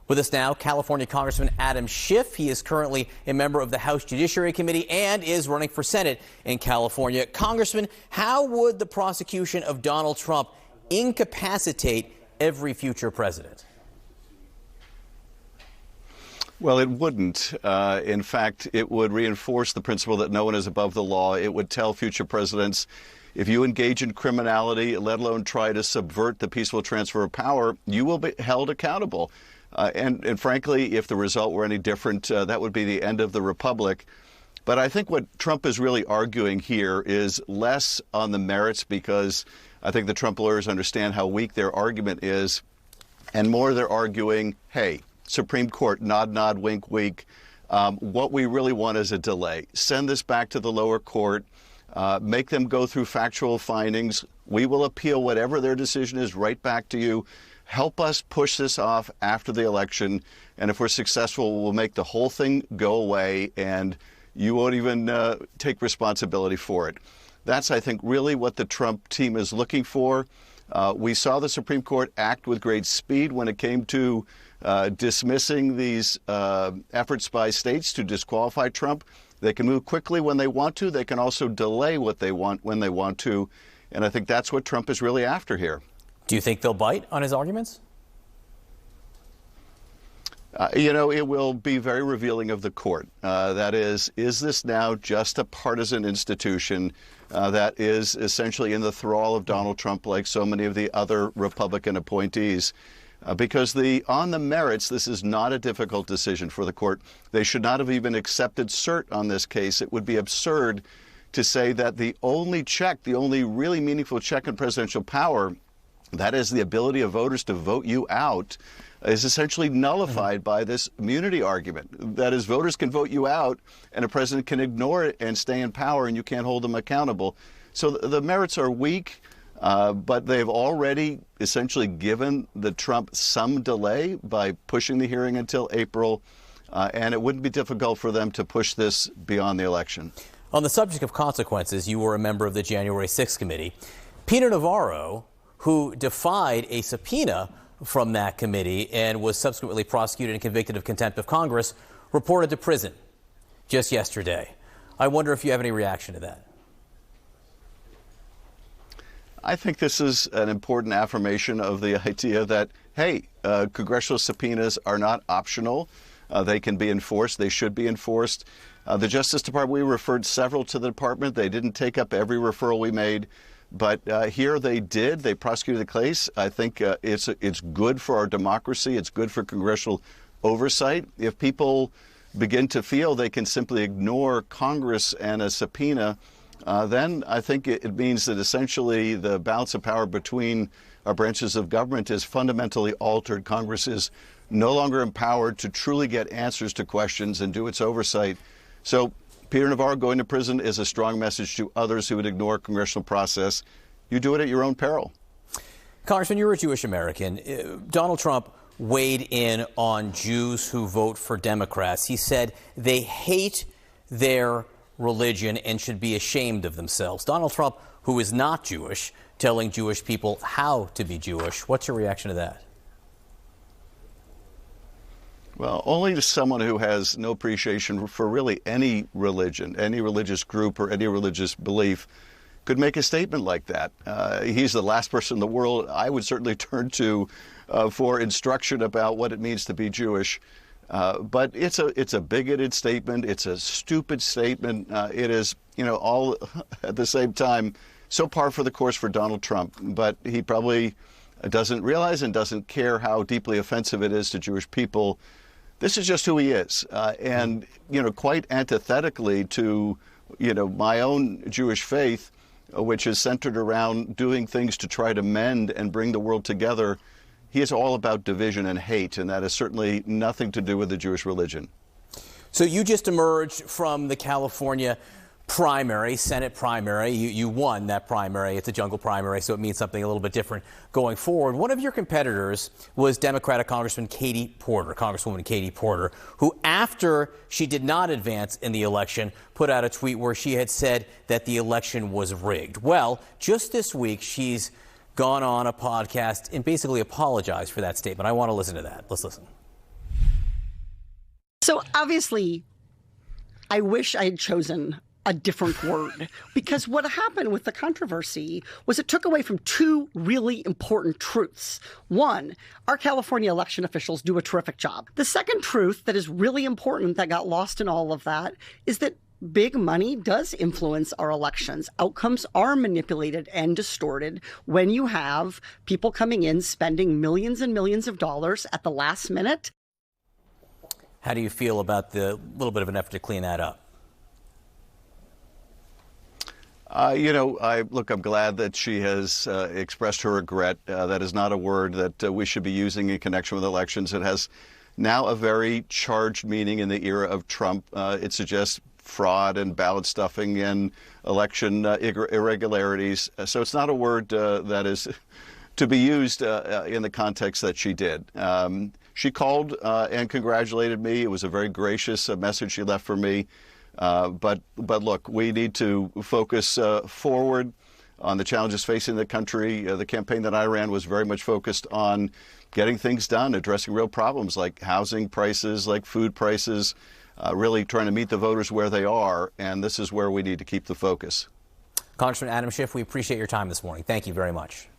With us now, California Congressman Adam Schiff. He is currently a member of the House Judiciary Committee and is running for Senate in California. Congressman, how would the prosecution of Donald Trump incapacitate every future president? Well, it wouldn't. In fact, it would reinforce the principle that no one is above the law. It would tell future presidents, if you engage in criminality, let alone try to subvert the peaceful transfer of power, you will be held accountable. And frankly, if the result were any different, that would be the end of the republic. But I think what Trump is really arguing here is less on the merits, because I think the Trump lawyers understand how weak their argument is, and more they're arguing, hey, Supreme Court, nod, nod, wink, wink. What we really want is a delay. Send this back to the lower court. Make them go through factual findings. We will appeal whatever their decision is right back to you. Help us push this off after the election. And if we're successful, we'll make the whole thing go away and you won't even take responsibility for it. That's, I think, really what the Trump team is looking for. We saw the Supreme Court act with great speed when it came to dismissing these efforts by states to disqualify Trump. They can move quickly when they want to. They can also delay what they want when they want to. And I think that's what Trump is really after here. Do you think they'll bite on his arguments? It will be very revealing of the court. That is this now just a partisan institution that is essentially in the thrall of Donald Trump, like so many of the other Republican appointees? Because on the merits, this is not a difficult decision for the court. They should not have even accepted cert on this case. It would be absurd to say that the only really meaningful check on presidential power, that is the ability of voters to vote you out, is essentially nullified by this immunity argument. That is, voters can vote you out and a president can ignore it and stay in power and you can't hold them accountable. So the merits are weak, but they've already essentially given the Trump some delay by pushing the hearing until April, and it wouldn't be difficult for them to push this beyond the election. On the subject of consequences, you were a member of the January 6th committee. Peter Navarro, who defied a subpoena from that committee and was subsequently prosecuted and convicted of contempt of Congress, reported to prison just yesterday. I wonder if you have any reaction to that. I think this is an important affirmation of the idea that, hey, congressional subpoenas are not optional. They can be enforced. They should be enforced. The Justice Department, we referred several to the department. They didn't take up every referral we made. But here they did. They prosecuted the case. I think it's good for our democracy. It's good for congressional oversight. If people begin to feel they can simply ignore Congress and a subpoena, then I think it means that essentially the balance of power between our branches of government is fundamentally altered. Congress is no longer empowered to truly get answers to questions and do its oversight. So Peter Navarro going to prison is a strong message to others who would ignore congressional process. You do it at your own peril. Congressman, you're a Jewish American. Donald Trump weighed in on Jews who vote for Democrats. He said they hate their religion and should be ashamed of themselves. Donald Trump, who is not Jewish, telling Jewish people how to be Jewish. What's your reaction to that? Well, only to someone who has no appreciation for really any religion, any religious group or any religious belief could make a statement like that. He's the last person in the world I would certainly turn to for instruction about what it means to be Jewish. But it's a bigoted statement. It's a stupid statement. It is, all at the same time so par for the course for Donald Trump. But he probably doesn't realize and doesn't care how deeply offensive it is to Jewish people. This is just who he is. And, quite antithetically to, my own Jewish faith, which is centered around doing things to try to mend and bring the world together, he is all about division and hate, and that has certainly nothing to do with the Jewish religion. So you just emerged from the California primary, Senate primary. You won that primary. It's a jungle primary, so it means something a little bit different going forward. One of your competitors was Democratic Congresswoman Katie Porter, who, after she did not advance in the election, put out a tweet where she had said that the election was rigged. Well, just this week, she's gone on a podcast and basically apologized for that statement. I want to listen to that. Let's listen. So obviously, I wish I had chosen a different word, because what happened with the controversy was it took away from two really important truths. One, our California election officials do a terrific job. The second truth that is really important that got lost in all of that is that big money does influence our elections. Outcomes are manipulated and distorted when you have people coming in spending millions and millions of dollars at the last minute. How do you feel about the little bit of an effort to clean that up? I'm glad that she has expressed her regret. That is not a word that we should be using in connection with elections. It has now a very charged meaning in the era of Trump. It suggests fraud and ballot stuffing and election irregularities. So it's not a word that is to be used in the context that she did. She called and congratulated me. It was a very gracious message she left for me. But look, we need to focus forward on the challenges facing the country. The campaign that I ran was very much focused on getting things done, addressing real problems like housing prices, like food prices, really trying to meet the voters where they are. And this is where we need to keep the focus. Congressman Adam Schiff, we appreciate your time this morning. Thank you very much.